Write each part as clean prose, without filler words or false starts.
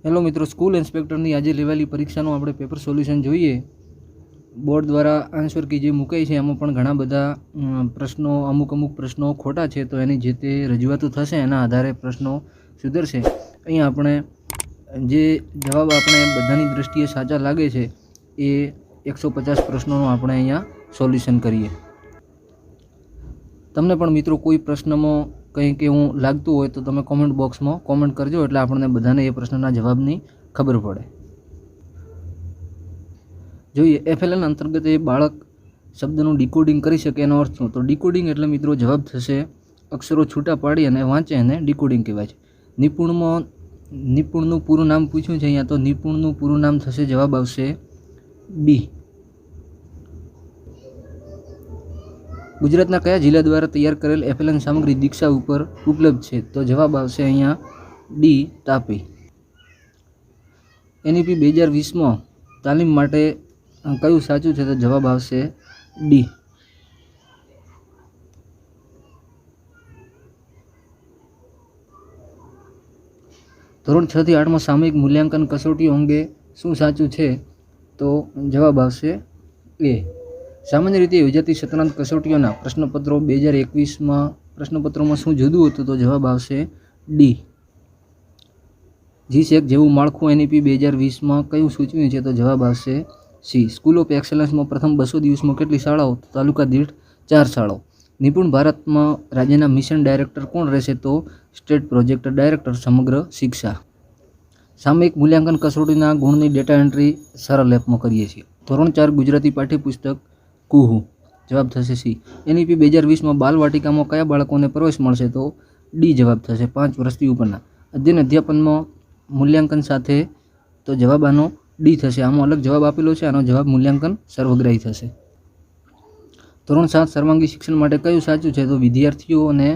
Hello મિત્રો, school ઇન્સ્પેક્ટરની આજે લેવાયેલી પરીક્ષાનું આપણે પેપર સોલ્યુશન જોઈએ. બોર્ડ દ્વારા આન્સર કી જે મુકાઈ છે એમાં પણ ઘણા બધા પ્રશ્નો, અમુક પ્રશ્નો ખોટા છે, તો એની જે તે રજૂઆતો થશે એના આધારે પ્રશ્નો સુધરશે. અહીંયા આપણે જે જવાબ આપણે બધાની દૃષ્ટિએ સાચા લાગે છે એ 150 પ્રશ્નોનું આપણે અહીંયા સોલ્યુશન કરીએ. તમને પણ મિત્રો કોઈ પ્રશ્નમાં કંઈક એવું લાગતું હોય તો તમે કોમેન્ટ બોક્સમાં કોમેન્ટ કરજો, એટલે આપણને બધાને એ પ્રશ્નના જવાબની ખબર પડે. જોઈએ FLN અંતર્ગત એ બાળક શબ્દનું ડિકોડિંગ કરી શકે એનો અર્થ શું? તો ડિકોડિંગ એટલે મિત્રો જવાબ થશે અક્ષરો છૂટા પાડી અને વાંચે એને ડિકોડિંગ કહેવાય છે. નિપુણનું પૂરું નામ પૂછ્યું છે અહીંયા, તો નિપુણનું પૂરું નામ થશે, જવાબ આવશે બી. ગુજરાતના કયા જિલ્લા દ્વારા તૈયાર કરેલ FLN સામગ્રી દીક્ષા ઉપર ઉપલબ્ધ છે? તો જવાબ આવશે અહીંયા ડી, તાપી. NEP 2020માં તાલીમ માટે કયું સાચું છે? તો જવાબ આવશે ડી. ધોરણ 6 થી 8માં સામૂહિક મૂલ્યાંકન કસોટીઓ અંગે શું સાચું છે? તો જવાબ આવશે એ. સામાન્ય રીતે યોજાતી સત્રાંત કસોટીઓના પ્રશ્નપત્રો 2021માં પ્રશ્નપત્રોમાં શું જુદું હતું? તો જવાબ આવશે ડી. GSEC જેવું માળખું NEP 2020માં કયું સૂચવ્યું છે? તો જવાબ આવશે સી. સ્કૂલ ઓફ એક્સેલન્સમાં પ્રથમ 200 દિવસમાં કેટલી શાળાઓ? તો તાલુકા દીઠ 4 શાળાઓ. નિપુણ ભારતમાં રાજ્યના મિશન ડાયરેક્ટર કોણ રહેશે? તો સ્ટેટ પ્રોજેક્ટ ડાયરેક્ટર, સમગ્ર શિક્ષા. સામયિક મૂલ્યાંકન કસોટીના ગુણની ડેટા એન્ટ્રી સરળ એપમાં કરીએ છીએ. ધોરણ 4 ગુજરાતી પાઠ્યપુસ્તક કુહુ, જવાબ થશે સી. NEP 2020માં બાલવાટિકામાં કયા બાળકોને પ્રવેશ મળશે? તો ડી જવાબ થશે, 5 વર્ષથી ઉપરના. અધ્યાપનમાં મૂલ્યાંકન સાથે, તો જવાબ આનો ડી થશે. આમાં અલગ જવાબ આપેલો છે, આનો જવાબ મૂલ્યાંકન સર્વગ્રાહી થશે. ધોરણ 7 સર્વાંગી શિક્ષણ માટે કયું સાચું છે? તો વિદ્યાર્થીઓ અને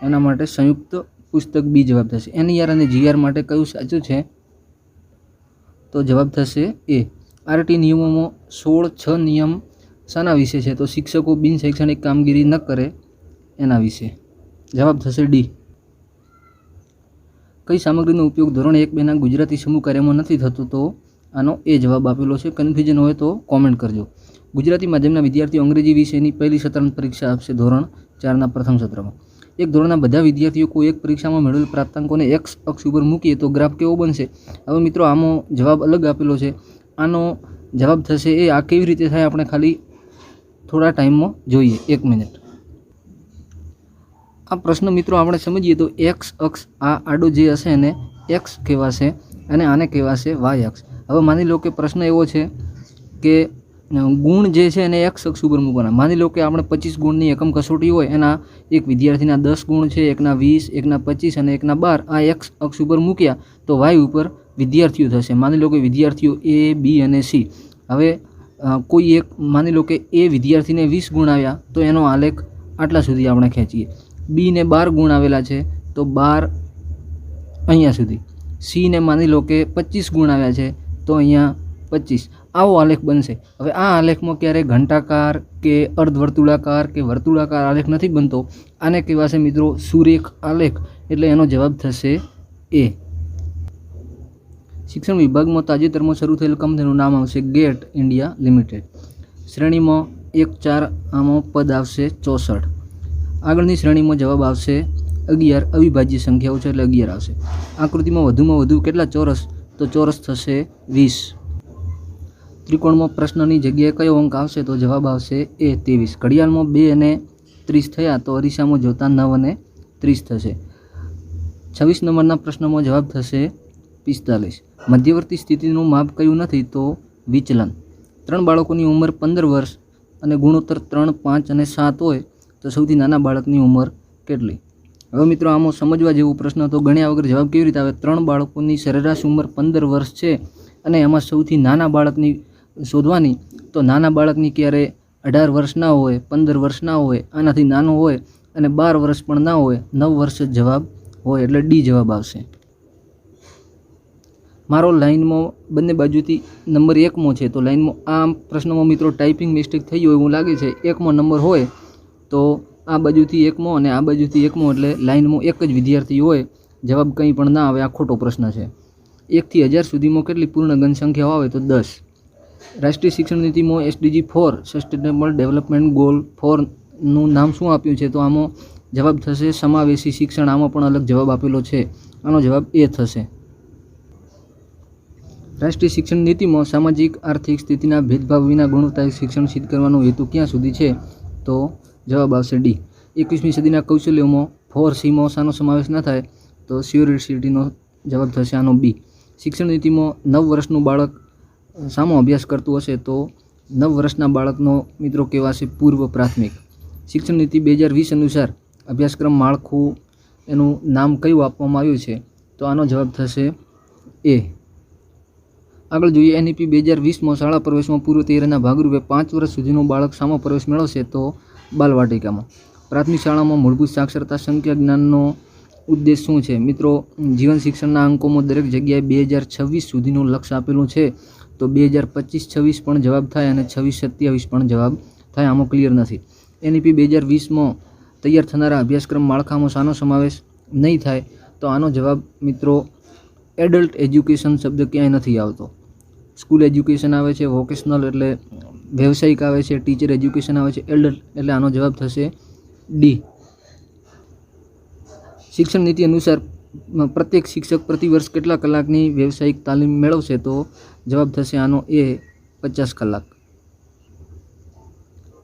એના માટે સંયુક્ત પુસ્તક બી જવાબ થશે. NER અને GR માટે કયું સાચું છે? તો જવાબ થશે એ. RT નિયમોમાં 16(6) નિયમ શાના વિશે છે? તો શિક્ષકો બિન શૈક્ષણિક કામગીરી ન કરે એના વિશે, જવાબ થશે ડી. કઈ સામગ્રીનો ઉપયોગ ધોરણ 1-2ના ગુજરાતી સમૂહ કાર્યમાં નથી થતો? તો આનો એ જવાબ આપેલો છે. કન્ફ્યુઝન હોય તો કોમેન્ટ કરજો. ગુજરાતી માધ્યમના વિદ્યાર્થીઓ અંગ્રેજી વિષયની પહેલી સત્રાંત પરીક્ષા આપશે ધોરણ 4ના પ્રથમ સત્રમાં. એક ધોરણના બધા વિદ્યાર્થીઓ કોઈ એક પરીક્ષામાં મેળવેલ પ્રાપ્તાંકોને X અક્ષ ઉપર મૂકીએ તો ગ્રાફ કેવો બનશે? હવે મિત્રો આમાં જવાબ અલગ આપેલો છે. આનો જવાબ થશે એ. આ કેવી રીતે થાય આપણે ખાલી થોડા ટાઈમમાં જોઈએ, 1 મિનિટ. આ પ્રશ્ન મિત્રો આપણે સમજીએ તો X અક્ષ, આ આડો જે હશે એને X કહેવાશે અને આને કહેવાશે Y અક્ષ. હવે માની લો કે પ્રશ્ન એવો છે કે ગુણ જે છે એને X અક્ષ ઉપર મૂકવાના. માની લો કે આપણે 25 ગુણની એકમ કસોટી હોય, એના એક વિદ્યાર્થીના 10 ગુણ છે, એકના 20, એકના 25 અને એકના 12. આ X અક્ષ ઉપર મૂક્યા તો Y ઉપર વિદ્યાર્થીઓ થશે. માની લો કે વિદ્યાર્થીઓ A, B અને C. હવે કોઈ એક માની લો કે એ વિદ્યાર્થીને 20 ગુણ આવ્યા તો એનો આલેખ આટલા સુધી આપણે ખેંચીએ. B ને 12 ગુણ આવેલા છે તો 12 અહીંયા સુધી. C ને માની લો કે 25 ગુણ આવ્યા છે તો અહીંયા 25. આવો આલેખ બનશે. હવે આ આલેખમાં ક્યારેય ઘંટાકાર કે અર્ધવર્તુળાકાર કે વર્તુળાકાર આલેખ નથી બનતો. આને કહેવાશે મિત્રો સુરેખ આલેખ, એટલે એનો જવાબ થશે એ. શિક્ષણ વિભાગમાં તાજેતરમાં શરૂ થયેલ કંપનીનું નામ આવશે ગેટ ઇન્ડિયા લિમિટેડ. શ્રેણીમાં 1-4 આમાં પદ આવશે 64. આગળની શ્રેણીમાં જવાબ આવશે 11. અવિભાજ્ય સંખ્યાઓ છે એટલે 11 આવશે. આકૃતિમાં વધુમાં વધુ કેટલા ચોરસ? તો ચોરસ થશે 20. ત્રિકોણમાં પ્રશ્નની જગ્યાએ કયો અંક આવશે? તો જવાબ આવશે એ, 23. ઘડિયાળમાં 2 અને 30 થયા તો અરીસામાં જોતા 9 અને 30 થશે. 26 નંબરના પ્રશ્નમાં જવાબ થશે 45. મધ્યવર્તી સ્થિતિનું માપ કયું નથી? તો વિચલન. 3 બાળકોની ઉંમર 15 વર્ષ અને ગુણોત્તર 3, 5 અને 7 હોય તો સૌથી નાના બાળકની ઉંમર કેટલી? હવે મિત્રો આમાં સમજવા જેવો પ્રશ્ન તો ગણ્યા વગર જવાબ કેવી રીતે આવે? 3 બાળકોની સરેરાશ ઉંમર 15 વર્ષ છે અને એમાં સૌથી નાના બાળકની શોધવાની, તો નાના બાળકની ક્યારે 18 વર્ષ ના હોય, 15 વર્ષ ના હોય, આનાથી નાનો હોય અને 12 વર્ષ પણ ના હોય, 9 વર્ષ જ જવાબ હોય, એટલે ડી જવાબ આવશે. મારો લાઇનમાં બંને બાજુથી નંબર 1માં છે, તો લાઇનમાં આ પ્રશ્નમાં મિત્રો ટાઈપિંગ મિસ્ટેક થઈ હોય એવું લાગે છે. 1માં નંબર હોય તો આ બાજુથી 1માં અને આ બાજુથી 1માં, એટલે લાઇનમાં એક જ વિદ્યાર્થી હોય, જવાબ કંઈ પણ ના આવે. આ ખોટો પ્રશ્ન છે. 1 થી 1000 સુધીમાં કેટલી પૂર્ણ ઘન સંખ્યાઓ આવે તો 10. રાષ્ટ્રીય શિક્ષણ નીતિમાં SDG 4 સસ્ટેનેબલ ડેવલપમેન્ટ ગોલ 4 નું નામ શું આપ્યું છે? તો આમાં જવાબ થશે સમાવેશી શિક્ષણ. આમાં પણ અલગ જવાબ આપેલો છે, આનો જવાબ એ થશે. રાષ્ટ્રીય શિક્ષણ નીતિમાં સામાજિક આર્થિક સ્થિતિના ભેદભાવ વિના ગુણવત્તાયુક્ત શિક્ષણ સિદ્ધ કરવાનો હેતુ ક્યાં સુધી છે? તો જવાબ આવશે ડી. 21મી સદીના કૌશલ્યોમાં 4Cમાં શાનો સમાવેશ ન થાય? તો સ્યોરિટીનો જવાબ થશે આનો બી. શિક્ષણ નીતિમાં 9 વર્ષનું બાળક શામાં અભ્યાસ કરતું હશે? તો 9 વર્ષના બાળકનો મિત્રો કહેવાશે પૂર્વ પ્રાથમિક. શિક્ષણ નીતિ 2020 અનુસાર અભ્યાસક્રમ માળખું એનું નામ કયું આપવામાં આવ્યું છે? તો આનો જવાબ થશે એ. આગળ જોઈએ NEP 2020માં શાળા પ્રવેશમાં પૂર્વ તૈયારીના ભાગરૂપે 5 વર્ષ સુધીનું બાળક શામાં પ્રવેશ મેળવશે? તો બાલવાટિકામાં. પ્રાથમિક શાળામાં મૂળભૂત સાક્ષરતા સંખ્યા જ્ઞાનનો ઉદ્દેશ શું છે? મિત્રો જીવન શિક્ષણના અંકોમાં દરેક જગ્યાએ 2026 સુધીનું લક્ષ્ય આપેલું છે, તો 2025-26 પણ જવાબ થાય અને 26-27 પણ જવાબ થાય. આમાં ક્લિયર નથી. NEP 2020માં તૈયાર થનારા અભ્યાસક્રમ માળખામાં શાનો સમાવેશ નહીં થાય? તો આનો જવાબ મિત્રો એડલ્ટ એજ્યુકેશન શબ્દ ક્યાંય નથી આવતો. સ્કૂલ એજ્યુકેશન આવે છે, વોકેશનલ એટલે વ્યવસાયિક આવે છે, ટીચર એજ્યુકેશન આવે છે, એડલ્ટ એટલે આનો જવાબ થશે ડી. શિક્ષણ નીતિ અનુસાર પ્રત્યેક શિક્ષક પ્રતિ વર્ષ કેટલા કલાકની વ્યવસાયિક તાલીમ મેળવશે? તો જવાબ થશે આનો એ 50 કલાક.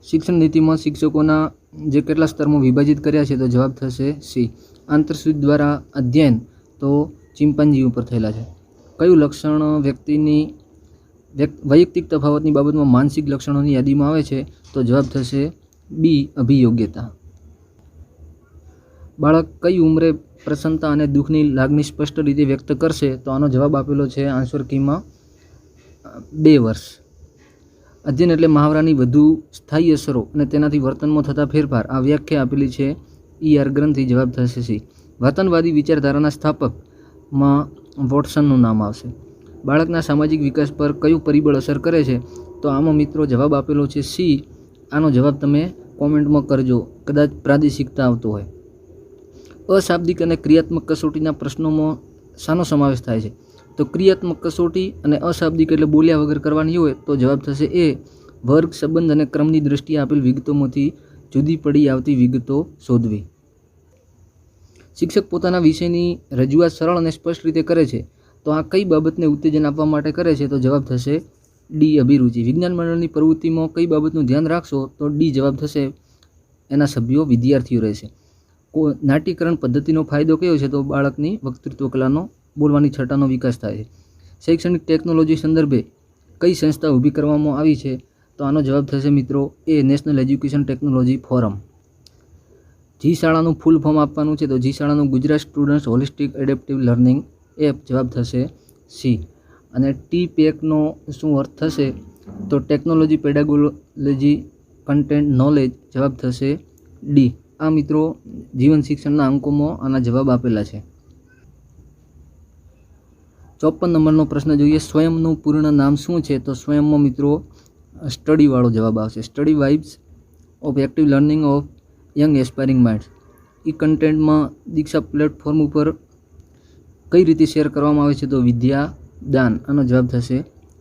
શિક્ષણ નીતિમાં શિક્ષકોના જે કેટલા સ્તરમાં વિભાજિત કર્યા છે? તો જવાબ થશે સી. આંતરસૂચ દ્વારા અધ્યયન તો ચિમ્પાન્જી ઉપર થયેલા છે. કયું લક્ષણ વ્યક્તિની વૈયક્તિક તફાવતની બાબતમાં માનસિક લક્ષણોની યાદીમાં આવે છે? તો જવાબ થશે બી અભિયોગ્યતા. બાળક કઈ ઉંમરે પ્રસન્નતા અને દુઃખની લાગણી સ્પષ્ટ રીતે વ્યક્ત કરશે? તો આનો જવાબ આપેલો છે આન્સર કીમાં 2 વર્ષ. અધ્યયન એટલે મહાવરાની વધુ સ્થાયી અસરો અને તેનાથી વર્તનમાં થતા ફેરફાર. આ વ્યાખ્યા આપેલી છે ER ગ્રંથિ. જવાબ થશે સી. વર્તનવાદી વિચારધારાના સ્થાપકમાં વોટસનનું નામ આવશે. બાળકના સામાજિક વિકાસ પર કયું પરિબળ અસર કરે છે? તો આમાં મિત્રો જવાબ આપેલો છે સી. આનો જવાબ તમે કોમેન્ટમાં કરજો, કદાચ પ્રાદેશિકતા આવતો હોય. અશાબ્દિક અને ક્રિયાત્મક કસોટીના પ્રશ્નોમાં શાનો સમાવેશ થાય છે? તો ક્રિયાત્મક કસોટી અને અશાબ્દિક એટલે બોલ્યા વગર કરવાની હોય તો જવાબ થશે એ. વર્ગ, સંબંધ અને ક્રમની દ્રષ્ટિએ આપેલ વિગતોમાંથી જુદી પડી આવતી વિગતો શોધવી. શિક્ષક પોતાના વિષયની રજૂઆત સરળ અને સ્પષ્ટ રીતે કરે છે, તો આ કઈ બાબતને ઉત્તેજન આપવા માટે કરે છે? તો જવાબ થશે ડી અભિરુચિ. વિજ્ઞાન મંડળની પ્રવૃત્તિમાં કઈ બાબતનું ધ્યાન રાખશો? તો ડી જવાબ થશે એના સભ્યો વિદ્યાર્થીઓ રહેશે. નાટ્યકરણ પદ્ધતિનો ફાયદો કયો છે? તો બાળકની વક્તૃત્વ કલાનો બોલવાની છટાનો વિકાસ થાય છે. શૈક્ષણિક ટેકનોલોજી સંદર્ભે કઈ સંસ્થા ઊભી કરવામાં આવી છે? તો આનો જવાબ થશે મિત્રો એ નેશનલ એજ્યુકેશન ટેકનોલોજી ફોરમ. જી શાળાનું ફૂલ ફોર્મ આપવાનું છે, તો જી શાળાનું Gujarat students holistic adaptive learning app. જવાબ થશે સી. અને TPECનો શું અર્થ થશે? તો ટેકનોલોજી, પેડાગોલોજી, કન્ટેન્ટ, નોલેજ. જવાબ થશે ડી. આ મિત્રો જીવન શિક્ષણના અંકોમાં આના જવાબ આપેલા છે. 54 નંબરનો પ્રશ્ન જોઈએ. સ્વયંનું પૂર્ણ નામ શું છે? તો સ્વયંમાં મિત્રો સ્ટડીવાળો જવાબ આવશે. Study vibes of active learning of young aspiring minds. એ કન્ટેન્ટમાં દીક્ષા પ્લેટફોર્મ ઉપર કઈ રીતે શેર કરવામાં આવે છે? તો વિદ્યા દાન. આનો જવાબ થશે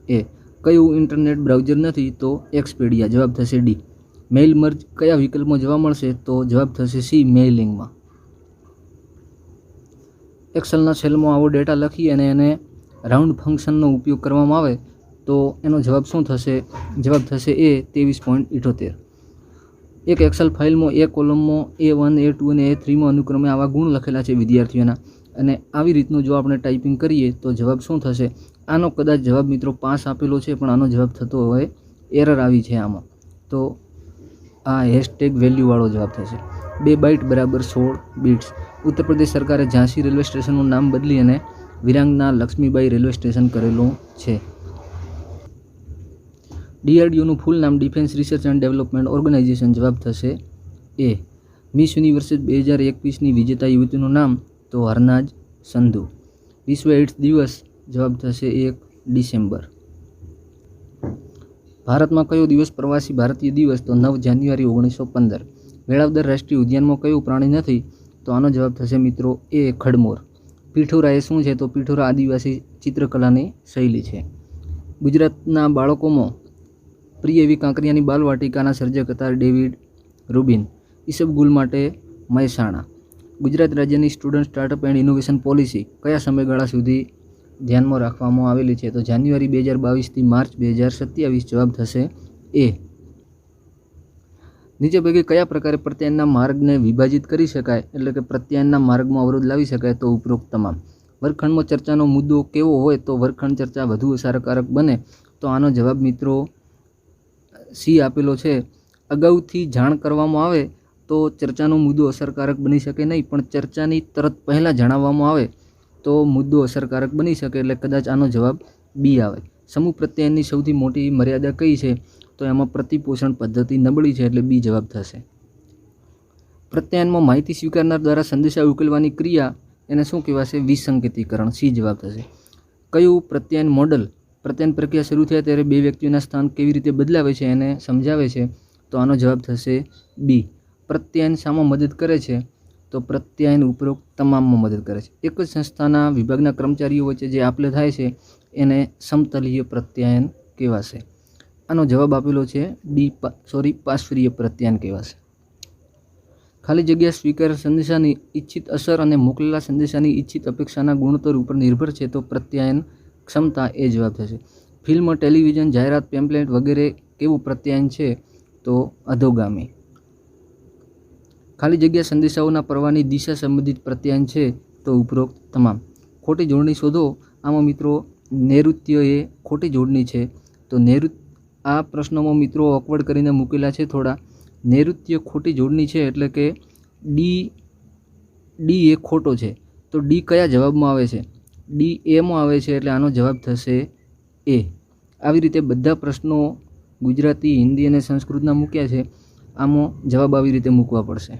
એ. કયું ઇન્ટરનેટ બ્રાઉઝર નથી? તો એક્સપેડિયા. જવાબ થશે ડી. મેઇલ મર્જ કયા વિકલ્પમાં જોવા મળશે? તો જવાબ થશે સી મેઇલિંગમાં. એક્સેલના સેલમાં આવો ડેટા લખી અને એને રાઉન્ડ ફંક્શનનો ઉપયોગ કરવામાં આવે તો એનો જવાબ શું થશે? જવાબ થશે એ 23.78. એક એક્સેલ ફાઇલમાં એ કોલમમાં A1, A2 અને A3માં અનુક્રમે આવા ગુણ લખેલા છે વિદ્યાર્થીઓના, અને આવી રીતનું જો આપણે ટાઈપિંગ કરીએ તો જવાબ શું થશે? આનો કદાચ જવાબ મિત્રો 5 આપેલો છે, પણ આનો જવાબ થતો હોય એરર આવી છે આમાં, તો આ હેશટેગ વેલ્યુવાળો જવાબ થશે. 2 બાઇટ બરાબર 16 બિટ્સ. ઉત્તર પ્રદેશ સરકારે ઝાંસી રેલવે સ્ટેશનનું નામ બદલી અને વિરાંગના લક્ષ્મીબાઈ રેલવે સ્ટેશન કરેલું છે. DRDOનું ફૂલ નામ defence research and development organisation. જવાબ થશે એ. મિસ યુનિવર્સ 2021ની વિજેતા યુવતીનું નામ? તો હરનાજ સંધુ. વિશ્વ એઇડ્સ દિવસ? જવાબ થશે 1 ડિસેમ્બર. ભારતમાં કયો દિવસ પ્રવાસી ભારતીય દિવસ? તો 9 જાન્યુઆરી 1915. વેળાવદર રાષ્ટ્રીય ઉદ્યાનમાં કયું પ્રાણી નથી? તો આનો જવાબ થશે મિત્રો એ ખડમોર. પીઠોરા એ શું છે? તો પીઠોરા આદિવાસી ચિત્રકલાની શૈલી છે. ગુજરાતના બાળકોમાં પ્રિય એવી કાંકરિયાની બાલવાટિકાના સર્જક હતા ડેવિડ રૂબિન. ઈસબગુલ માટે મહેસાણા. ગુજરાત રાજ્યની student startup and innovation policy કયા સમયગાળા સુધી ધ્યાનમાં રાખવામાં આવેલી છે? તો જાન્યુઆરી 2022થી માર્ચ 2027. જવાબ થશે એ. નીચે પૈકી કયા પ્રકારે પ્રત્યાયનના માર્ગને વિભાજિત કરી શકાય, એટલે કે પ્રત્યાયનના માર્ગમાં અવરોધ લાવી શકાય? તો ઉપરોક્ત તમામ. વર્ગખંડમાં ચર્ચાનો મુદ્દો કેવો હોય તો વર્ગખંડ ચર્ચા વધુ અસરકારક બને? તો આનો જવાબ મિત્રો સી આપેલો છે. અગાઉથી જાણ કરવામાં આવે તો ચર્ચાનો મુદ્દો અસરકારક બની શકે નહીં, પણ ચર્ચાની તરત પહેલાં જણાવવામાં આવે તો મુદ્દો અસરકારક બની શકે, એટલે કદાચ આનો જવાબ બી આવે. સમૂહ પ્રત્યાયનની સૌથી મોટી મર્યાદા કઈ છે? તો એમાં પ્રતિપોષણ પદ્ધતિ નબળી છે, એટલે બી જવાબ થશે. પ્રત્યાયનમાં માહિતી સ્વીકારનાર દ્વારા સંદેશા ઉકેલવાની ક્રિયા એને શું કહેવાશે? વિસંકેતીકરણ. સી જવાબ થશે. કયું પ્રત્યાયન મોડલ પ્રત્યાયન પ્રક્રિયા શરૂ થયા ત્યારે બે વ્યક્તિઓના સ્થાન કેવી રીતે બદલાવે છે એને સમજાવે છે? તો આનો જવાબ થશે બી. પ્રત્યાયન શામાં મદદ કરે છે? તો પ્રત્યાયન ઉપરોક્ત તમામમાં મદદ કરે છે. એક જ સંસ્થાના વિભાગના કર્મચારીઓ વચ્ચે જે આપલે થાય છે એને સમતલીય પ્રત્યાયન કહેવાશે. આનો જવાબ આપેલો છે ડી પાર્શ્વીય પ્રત્યાયન કહેવાશે. ખાલી જગ્યા સ્વીકાર સંદેશાની ઈચ્છિત અસર અને મોકલેલા સંદેશાની ઈચ્છિત અપેક્ષાના ગુણોત્તર ઉપર નિર્ભર છે, તો પ્રત્યાયન ક્ષમતા એ જવાબ થશે. ફિલ્મ, ટેલિવિઝન, જાહેરાત, પેમ્પલેટ વગેરે કેવું પ્રત્યાયન છે? તો અધોગામી. ખાલી જગ્યા સંદેશાઓના પ્રવાહની દિશા સંબંધિત પ્રત્યાયન છે? તો ઉપરોક્ત તમામ. ખોટી જોડણી શોધો. આમાં મિત્રો નૈઋત્ય એ ખોટી જોડણી છે. તો આ પ્રશ્નોમાં મિત્રો ઓકવર્ડ કરીને મૂકેલા છે થોડા. નૈઋત્ય ખોટી જોડણી છે, એટલે કે ડી એ ખોટો છે. તો ડી કયા જવાબમાં આવે છે? ડી એમાં આવે છે, એટલે આનો જવાબ થશે એ. આવી રીતે બધા પ્રશ્નો ગુજરાતી, હિન્દી અને સંસ્કૃતના મૂક્યા છે. આમાં જવાબ આવી રીતે મૂકવા પડશે.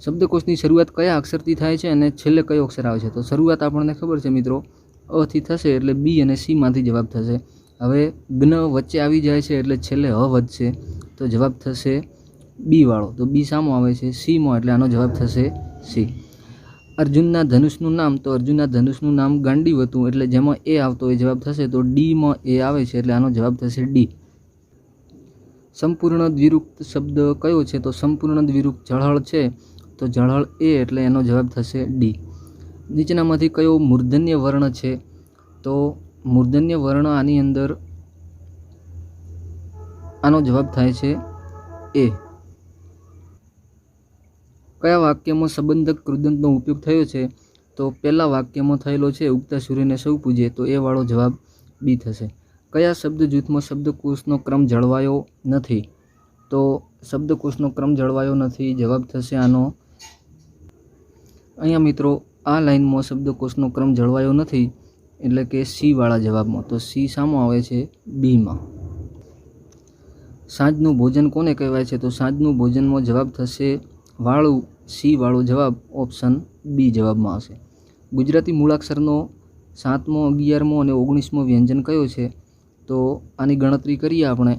શબ્દકોશની શરૂઆત કયા અક્ષરથી થાય છે અને છેલ્લે કયો અક્ષર આવે છે? તો શરૂઆત આપણને ખબર છે મિત્રો અથી થશે, એટલે બી અને સીમાંથી જવાબ થશે. હવે જ્ઞ વચ્ચે આવી જાય છે એટલે છેલ્લે હ વધશે, તો જવાબ થશે બી વાળો. તો બી શામાં આવે છે? સીમાં, એટલે આનો જવાબ થશે સી. અર્જુનના ધનુષનું નામ? તો અર્જુનના ધનુષનું નામ ગાંડીવ હતું, એટલે જેમાં એ આવતો એ જવાબ થશે. તો ડીમાં એ આવે છે, એટલે આનો જવાબ થશે ડી. સંપૂર્ણ દ્વિરુક્ત શબ્દ કયો છે? તો સંપૂર્ણ દ્વિરુક્ત ઝળહળ છે, તો ઝળહળ એ, એટલે એનો જવાબ થશે ડી. નીચેનામાંથી કયો મૂર્ધન્ય વર્ણ છે? તો મૂર્ધન્ય વર્ણ આની અંદર આનો જવાબ થાય છે એ. કયા વાક્યમાં સંબંધક કૃદંતનો ઉપયોગ થયો છે? તો પહેલા વાક્યમાં થયેલો છે ઉગતા સૂર્યને સૌ પૂજે, તો એ વાળો જવાબ બી થશે. કયા શબ્દ જૂથમાં શબ્દકોશનો ક્રમ જળવાયો નથી? તો શબ્દકોશનો ક્રમ જળવાયો નથી, જવાબ થશે આનો. અહીંયા મિત્રો આ લાઇનમાં શબ્દકોશનો ક્રમ જળવાયો નથી, એટલે કે સી વાળા જવાબમાં. તો સી શામાં આવે છે? બીમાં. સાંજનું ભોજન કોને કહેવાય છે? તો સાંજનું ભોજનમાં જવાબ થશે વાળું, સી વાળો જવાબ ઓપ્શન બી જવાબમાં આવશે. ગુજરાતી મૂળાક્ષરનો 7મો, 11મો અને 19મો વ્યંજન કયો છે? તો આની ગણતરી કરીએ આપણે.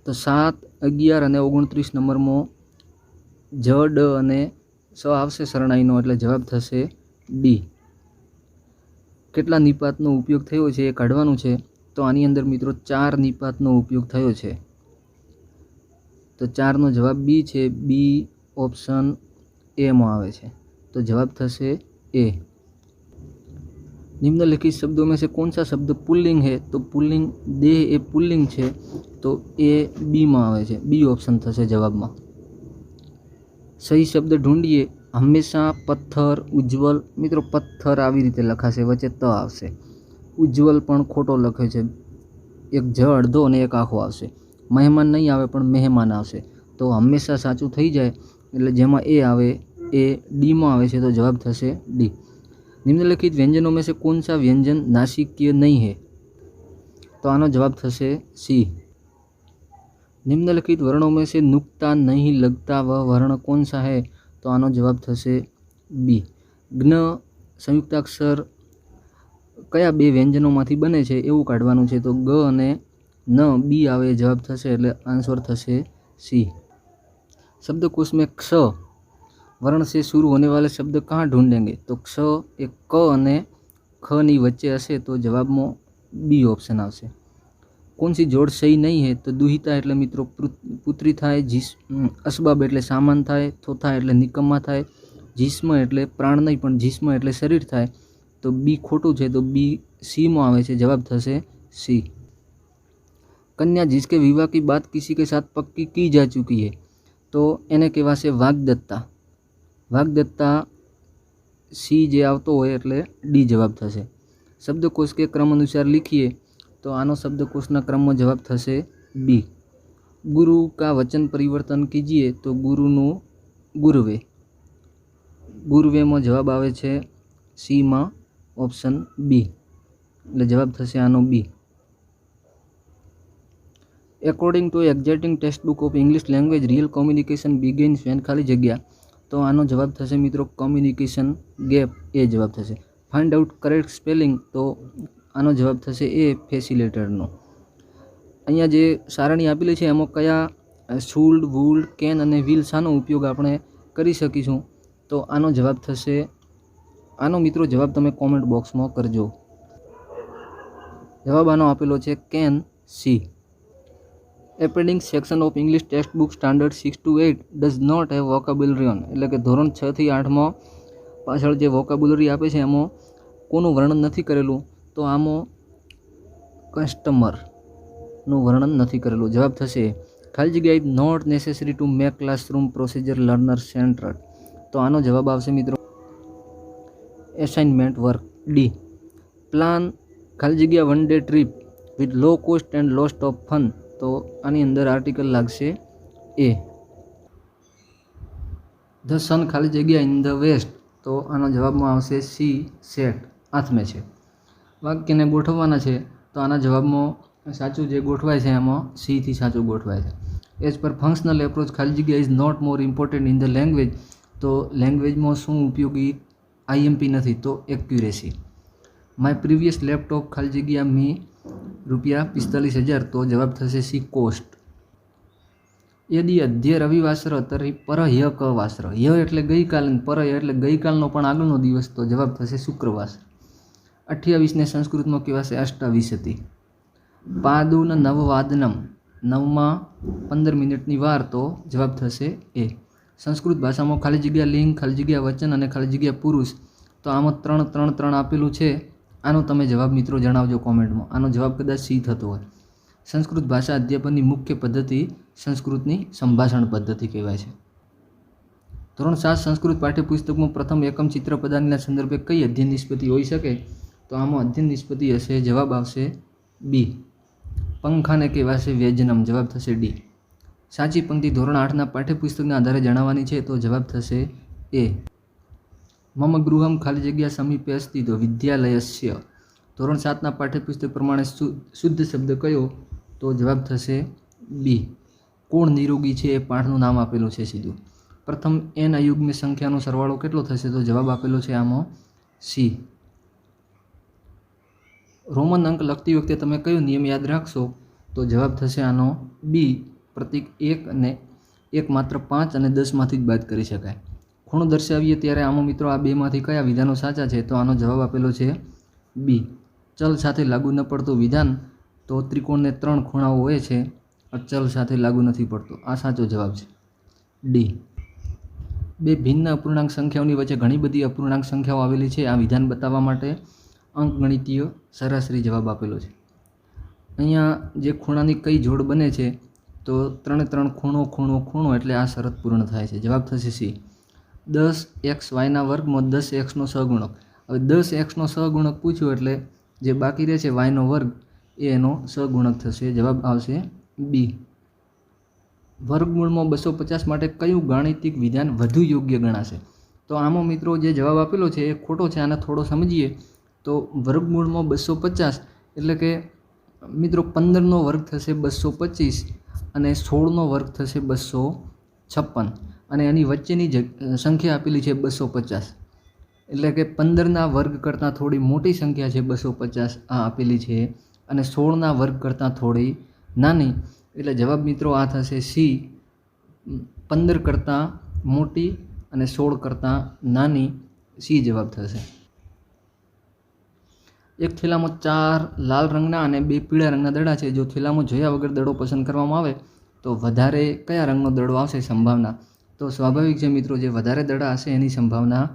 તો 7, 11 અને 29 નંબરમાં જ, ડ અને સ આવશે શરણાઈનો, એટલે જવાબ થશે ડી. કેટલા નિપાતનો ઉપયોગ થયો છે એ કાઢવાનું છે. તો આની અંદર મિત્રો 4 નિપાતનો ઉપયોગ થયો છે, તો 4નો જવાબ બી છે. બી ઓપ્શન એમાં આવે છે, તો જવાબ થશે ए। निम्नलिखित शब्दों में से कौन सा शब्द पुल्लिंग है? तो पुल्लिंग देह ए पुल्लिंग है, तो ए बी में आवे छे, बी ऑप्शन थशे जवाब में। सही शब्द ढूंढिए। हमेशा, पत्थर, उज्ज्वल। मित्रों पत्थर आवी रीते लखाशे, वच्चे त आवशे। उज्ज्वल पण खोटो लखे छे, एक ज अर्धो अने एक आखो आवशे। मेहमान नहीं आवे पण मेहमान आवशे, तो हमेशा साचुं थई जाए एटले जेमां ए आवे ए डी में आवे छे, तो जवाब थशे डी। निम्नलिखित व्यंजनों में से कौन सा व्यंजन नासिकीय नहीं है? तो आनो जवाब थशे सी। निम्नलिखित वर्णों में से नुक्ता नहीं लगता वह वर्ण कौन सा है? तो आनो जवाब थशे बी। ज्ञ संयुक्ताक्षर कया बे व्यंजनोमांथी बने छे एवुं काढवानुं छे, तो ग अने न बी आवे जवाब थशे, एटले आंसर थशे सी। शब्दकोश में क्ष वर्ण से शुरू होने वाले शब्द कहाँ ढूंढेंगे? तो क्ष ए क અને ख ની વચ્ચે હશે તો જવાબમાં બી ઓપ્શન આવશે. कौन सी जोड़ सही नहीं है? तो दुहिता એટલે મિત્રો પુત્રી થાય, અસબાબ એટલે સામાન થાય, થોથા એટલે નિકમ્મા થાય, જિસ્મ એટલે પ્રાણ નહીં પણ જિસ્મ એટલે શરીર થાય. તો બી ખોટું છે, તો બી સીમાં આવે છે, જવાબ થશે સી. कन्या जिसके विवाह की बात किसी के साथ पक्की की जा चुकी है तो એને કહેવાશે વાગ્દત્તા. વાગ્દત્તા સી જે આવતો હોય એટલે ડી જવાબ થશે. શબ્દકોશ કે ક્રમ અનુસાર लिखिए तो આનો શબ્દકોશના ક્રમમાં જવાબ થશે બી. ગુરુ કા વચન પરિવર્તન કીજીએ તો ગુરુનું ગુરવે. ગુરવેમાં જવાબ આવે છે સીમાં ઓપ્શન બી, એટલે જવાબ થશે આનો B. According to exacting text book of English language real communication begins when ખાલી જગ્યા. તો આનો જવાબ થશે મિત્રો કોમ્યુનિકેશન ગેપ, એ જવાબ થશે. ફાઇન્ડ આઉટ કરેક્ટ સ્પેલિંગ, તો આનો જવાબ થશે એ ફેસિલેટરનો. અહીંયા જે સારણી આપેલી છે એમાં કયા શુલ્ડ, વુલ્ડ, કેન અને વિલ શાનો ઉપયોગ આપણે કરી શકીશું? તો આનો જવાબ થશે, આનો મિત્રો જવાબ તમે કોમેન્ટ બોક્સમાં કરજો. જવાબ આનો આપેલો છે કેન C. Appending section of English text book standard 6 to 8 does not have vocabulary on. એટલે કે ધોરણ 6 થી 8માં પાછળ જે વોકેબ્યુલરી આપે છે એમાં કોનું વર્ણન નથી કરેલું? તો આમાં કસ્ટમરનું વર્ણન નથી કરેલું, જવાબ થશે. ખાલી જગ્યા is not necessary to make classroom procedure learner centred. તો આનો જવાબ આવશે મિત્રો એસાઇનમેન્ટ વર્ક, ડી. પ્લાન ખાલી જગ્યા one day trip with low cost and lost of fun. તો આની અંદર આર્ટિકલ લાગશે એ. ધ સન ખાલી જગ્યા ઇન ધ વેસ્ટ. તો આનો જવાબમાં આવશે સી સેટ, હાથમે છે. વાક્યને ગોઠવવાના છે તો આના જવાબમાં સાચું જે ગોઠવાય છે એમાં સીથી સાચું ગોઠવાય છે. એઝ પર ફંક્શનલ એપ્રોચ ખાલી જગ્યા is not more important in the language. તો લેંગ્વેજમાં શું ઉપયોગી? આઈએમપી નથી, તો એક્યુરેસી. માય પ્રીવિયસ લેપટોપ ખાલી જગ્યા મી ₹45,000. તો જવાબ થશે સી કોસ્ટ. યદિ અધ્ય રવિવાસર તરી પર ય ક વાસર. ય એટલે ગઈકાલ, પર એટલે ગઈકાલનો પણ આગળનો દિવસ. તો જવાબ થશે શુક્રવાર. 28ને સંસ્કૃતમાં કહેવાશે અષ્ટાવિશતિ. પાદુન નવવાદનમ, 9માં 15 મિનિટની વાર. તો જવાબ થશે એ. સંસ્કૃત ભાષામાં ખાલી જગ્યા લિંગ, ખાલી જગ્યા વચન અને ખાલી જગ્યા પુરુષ. તો આમાં 3 આપેલું છે. આનો તમે જવાબ મિત્રો જણાવજો કોમેન્ટમાં. આનો જવાબ કદાચ સી થતો હોય. સંસ્કૃત ભાષા અધ્યાપનની મુખ્ય પદ્ધતિ સંસ્કૃતની સંભાષણ પદ્ધતિ કહેવાય છે. ધોરણ 7 સંસ્કૃત પાઠ્યપુસ્તકમાં પ્રથમ એકમ ચિત્ર પદાર્થના સંદર્ભે કઈ અધ્યયન નિષ્પત્તિ હોઈ શકે? તો આમાં અધ્યયન નિષ્પત્તિ હશે, જવાબ આવશે બી. પંખાને કહેવાશે વ્યજનમ, જવાબ થશે ડી. સાચી પંક્તિ ધોરણ 8ના પાઠ્યપુસ્તકના આધારે જણાવવાની છે. તો જવાબ થશે એ. મમ ગૃહમ ખાલી જગ્યા સમીપે અસ્તિ. તો વિદ્યાલયસ્ય. ધોરણ 7ના પાઠ્યપુસ્તક પ્રમાણે શુદ્ધ શબ્દ કયો? તો જવાબ થશે બી. કોણ નિરોગી છે એ પાઠનું નામ આપેલું છે સીધું. પ્રથમ એન અયુગ્મ સંખ્યાનો સરવાળો કેટલો થશે? તો જવાબ આપેલો છે આમાં સી. રોમન અંક લખતી વખતે તમે કયો નિયમ યાદ રાખશો? તો જવાબ થશે આનો બી. પ્રતીક 1 અને 1 માત્ર 5 અને 10માંથી જ બાદ કરી શકાય. ખૂણો દર્શાવીએ ત્યારે આમાં મિત્રો આ બેમાંથી કયા વિધાનો સાચા છે? તો આનો જવાબ આપેલો છે બી. ચલ સાથે લાગુ ન પડતું વિધાન. તો ત્રિકોણને 3 ખૂણાઓ હોય છે, ચલ સાથે લાગુ નથી પડતો. આ સાચો જવાબ છે, ડી. બે ભિન્ન અપૂર્ણાંક સંખ્યાઓની વચ્ચે ઘણી બધી અપૂર્ણાંક સંખ્યાઓ આવેલી છે. આ વિધાન બતાવવા માટે અંકગણિતીય સરાસરી જવાબ આપેલો છે. અહીંયા જે ખૂણાની કઈ જોડ બને છે? તો 3 ખૂણો ખૂણો ખૂણો, એટલે આ શરત પૂર્ણ થાય છે. જવાબ થશે સી. 10xyના વર્ગમાં 10xનો સહગુણક. હવે 10xનો સહગુણક પૂછ્યો એટલે જે બાકી રહે છે yનો વર્ગ એ એનો સહગુણક થશે. જવાબ આવશે બી. વર્ગમૂળમાં 250 માટે કયું ગાણિતિક વિધાન વધુ યોગ્ય ગણાશે? તો આમાં મિત્રો જે જવાબ આપેલો છે એ ખોટો છે. આને થોડો સમજીએ તો વર્ગમૂળમાં 250 એટલે કે મિત્રો 15નો વર્ગ થશે 225 અને 16નો વર્ગ થશે 256 અને એની વચ્ચેની સંખ્યા આપેલી છે 250. એટલે કે 15ના વર્ગ કરતાં થોડી મોટી સંખ્યા છે 250 આ આપેલી છે અને 16ના વર્ગ કરતાં થોડી નાની. એટલે જવાબ મિત્રો આ થશે સી. 15 કરતાં મોટી અને 16 કરતાં નાની, સી જવાબ થશે. એક થેલામાં 4 લાલ રંગના અને 2 પીળા રંગના દડા છે. જો થેલામાં જોયા વગર દડો પસંદ કરવામાં આવે તો વધારે કયા રંગનો દડો આવશે? સંભાવના તો સ્વાભાવિક છે મિત્રો, જે વધારે દડા હશે એની સંભાવના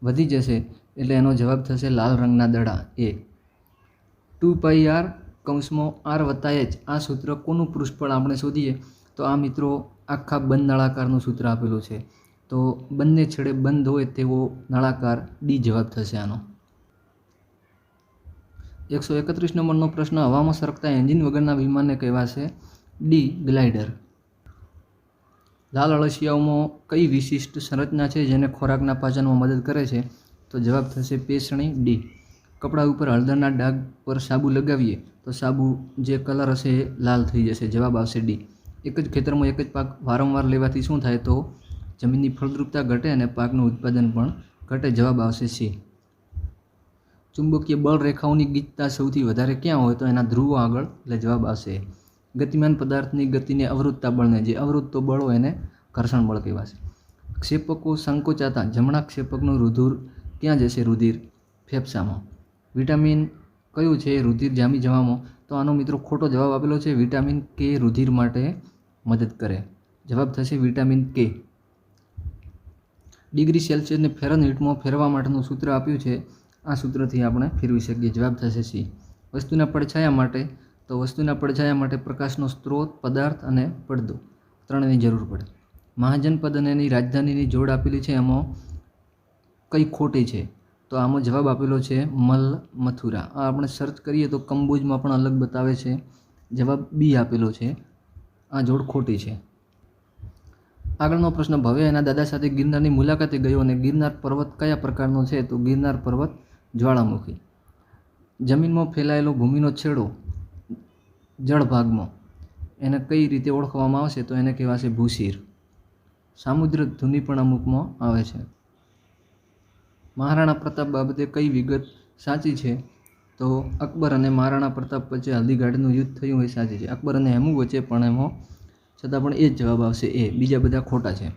વધી જશે, એટલે એનો જવાબ થશે લાલ રંગના દડા, એ. 2πr r/h આ સૂત્ર કોનું પૃષ્ઠફળ આપણે શોધીએ તો આ મિત્રો આખા બંધ નળાકારનું સૂત્ર આપેલું છે. તો બંને છેડે બંધ હોય તેવો નળાકાર, ડી જવાબ થશે આનો. 131 નંબરનો પ્રશ્ન, હવામાં સરકતા એન્જિન વગરના વિમાનને કહેવાશે? D glider. લાલ અળસિયાઓમાં કઈ વિશિષ્ટ સંરચના છે જેને ખોરાકના પાચનમાં મદદ કરે છે? તો જવાબ થશે પેસણી, ડી. કપડા ઉપર હળદરના ડાઘ પર સાબુ લગાવીએ તો સાબુ જે કલર હશે એ લાલ થઈ જશે, જવાબ આવશે ડી. એક જ ખેતરમાં એક જ પાક વારંવાર લેવાથી શું થાય? તો જમીનની ફળદ્રુપતા ઘટે અને પાકનું ઉત્પાદન પણ ઘટે, જવાબ આવશે સી. ચુંબકીય બળ રેખાઓની ગીચતા સૌથી વધારે ક્યાં હોય? તો એના ધ્રુવો આગળ, એટલે જવાબ આવશે. ગતિમાન પદાર્થની ગતિને અવરોધતા બળને, જે અવરોધતો બળ હોય એને ઘર્ષણ બળ કહેવાશે. ક્ષેપકો સંકોચાતા જમણા ક્ષેપકનું રુધિર ક્યાં જશે? રુધિર ફેફસામાં. વિટામિન કયું છે રુધિર જામી જવામાં? તો આનો મિત્રો ખોટો જવાબ આપેલો છે. વિટામિન કે રુધિર માટે મદદ કરે, જવાબ થશે વિટામિન કે. ડિગ્રી સેલ્સિયસને ફેરનહીટમાં ફેરવા માટેનું સૂત્ર આપ્યું છે, આ સૂત્રથી આપણે ફેરવી શકીએ, જવાબ થશે સી. વસ્તુના પડછાયા માટે, તો વસ્તુના પડછાયા માટે પ્રકાશનો સ્ત્રોત, પદાર્થ અને પડદો ત્રણેયની જરૂર પડે. મહાજનપદ અને એની રાજધાનીની જોડ આપેલી છે, એમાં કઈ ખોટી છે? તો આમાં જવાબ આપેલો છે મલ મથુરા. આ આપણે સર્ચ કરીએ તો કંબોજમાં પણ અલગ બતાવે છે, જવાબ બી આપેલો છે, આ જોડ ખોટી છે. આગળનો પ્રશ્ન, ભવ્ય એના દાદા સાથે ગિરનારની મુલાકાતે ગયો અને ગિરનાર પર્વત કયા પ્રકારનો છે? તો ગિરનાર પર્વત જ્વાળામુખી. જમીનમાં ફેલાયેલો ભૂમિનો છેડો જળભાગમાં, એને કઈ રીતે ઓળખવામાં આવશે? તો એને કહેવાશે ભૂશીર. સામુદ્ર ધુની પણ અમુકમાં આવે છે. મહારાણા પ્રતાપ બાબતે કઈ વિગત સાચી છે? તો અકબર અને મહારાણા પ્રતાપ વચ્ચે હલ્દીઘાટીનું યુદ્ધ થયું હોય સાચી છે. અકબર અને હેમુ વચ્ચે, પણ એમાં છતાં પણ એ જ જવાબ આવશે, એ. બીજા બધા ખોટા છે.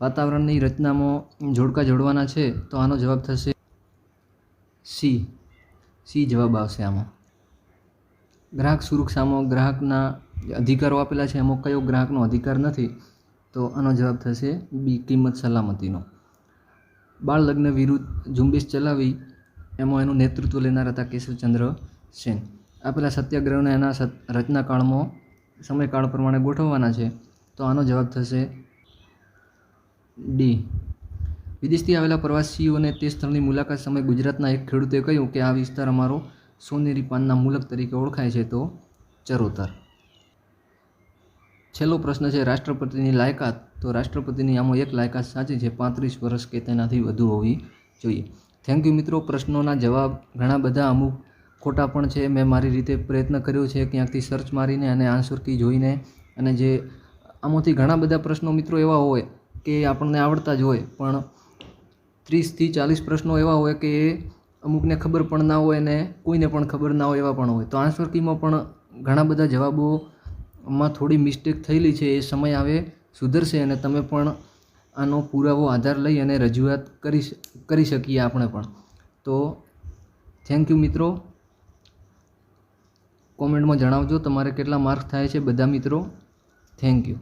વાતાવરણની રચનામાં જોડકા જોડવાના છે, તો આનો જવાબ થશે સી. સી જવાબ આવશે આમાં. ગ્રાહક સુરક્ષામાં ગ્રાહકના અધિકારો આપેલા છે, એમાં કયો ગ્રાહકનો અધિકાર નથી? તો આનો જવાબ થશે બી, કિંમત સલામતીનો. બાળ લગ્ન વિરુદ્ધ ઝુંબેશ ચલાવી, એમાં એનું નેતૃત્વ લેનાર હતા કેશવચંદ્ર સેન. આપેલા સત્યાગ્રહને એના રચનાકાળમાં સમયકાળ પ્રમાણે ગોઠવવાના છે, તો આનો જવાબ થશે ડી. વિદેશથી આવેલા પ્રવાસીઓને તે સ્થળની મુલાકાત સમયે ગુજરાતના એક ખેડૂતે કહ્યું કે આ વિસ્તાર અમારો સોનેરી પાનના મુલક તરીકે ઓળખાય છે, તો ચરોતર. છેલ્લો પ્રશ્ન છે રાષ્ટ્રપતિની લાયકાત. તો રાષ્ટ્રપતિની આમાં એક લાયકાત સાચી છે, 35 વર્ષ કે તેનાથી વધુ હોવી જોઈએ. થેન્ક યુ મિત્રો. પ્રશ્નોના જવાબ ઘણા બધા, અમુક ખોટા પણ છે. મેં મારી રીતે પ્રયત્ન કર્યો છે ક્યાંકથી સર્ચ મારીને અને આન્સર કી જોઈને, અને જે આમાંથી ઘણા બધા પ્રશ્નો મિત્રો એવા હોય કે આપણને આવડતા જ હોય, પણ 30 થી 40 પ્રશ્નો એવા હોય કે અમુકને ખબર પણ ના હોય અને કોઈને પણ ખબર ના હોય, એવા પણ હોય. તો આન્સર કીમાં પણ ઘણા બધા જવાબોમાં થોડી મિસ્ટેક થયેલી છે, એ સમય આવે સુધરશે અને તમે પણ આનો પુરાવો આધાર લઈ અને રજૂઆત કરી શકીએ આપણે પણ. તો થેન્ક યુ મિત્રો. કોમેન્ટમાં જણાવજો તમારે કેટલા માર્ક થાય છે બધા મિત્રો. Thank you.